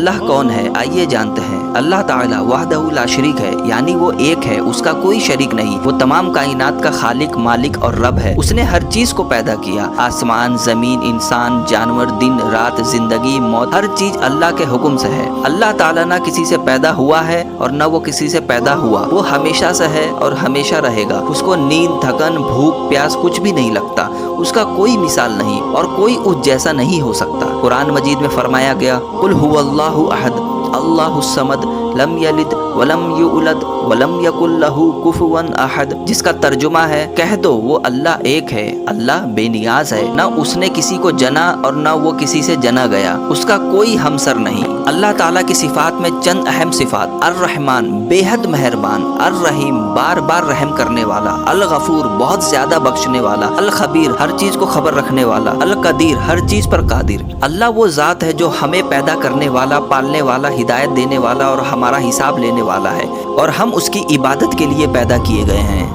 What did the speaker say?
اللہ کون ہے؟ آئیے جانتے ہیں۔ اللہ تعالیٰ وحدہ لا شریک ہے، یعنی وہ ایک ہے، اس کا کوئی شریک نہیں۔ وہ تمام کائنات کا خالق، مالک اور رب ہے۔ اس نے ہر چیز کو پیدا کیا، آسمان، زمین، انسان، جانور، دن رات، زندگی، موت، ہر چیز اللہ کے حکم سے ہے۔ اللہ تعالیٰ نہ کسی سے پیدا ہوا ہے اور نہ وہ کسی سے پیدا ہوا۔ وہ ہمیشہ سے ہے اور ہمیشہ رہے گا۔ اس کو نیند، تھکن، بھوک، پیاس کچھ بھی نہیں لگتا۔ اس کا کوئی مثال نہیں اور کوئی اس جیسا نہیں ہو سکتا۔ قرآن مجید میں فرمایا گیا، قل هو اللہ احد اللہ الصمد لم یلد ولم یولد ولم یکن لہ کفوا احد، جس کا ترجمہ ہے، کہہ دو وہ اللہ ایک ہے، اللہ بے نیاز ہے، نہ اس نے کسی کو جنا اور نہ وہ کسی سے جنا گیا، اس کا کوئی ہمسر نہیں۔ اللہ تعالیٰ کی صفات میں چند اہم صفات: الرحمن، بے حد مہربان، الرحیم، بار بار رحم کرنے والا، الغفور، بہت زیادہ بخشنے والا، الخبیر، ہر چیز کو خبر رکھنے والا، القدیر، ہر چیز پر قادر۔ اللہ وہ ذات ہے جو ہمیں پیدا کرنے والا، پالنے والا، ہدایت دینے والا اور ہمارا حساب لینے والا ہے، اور ہم اس کی عبادت کے لیے پیدا کیے گئے ہیں۔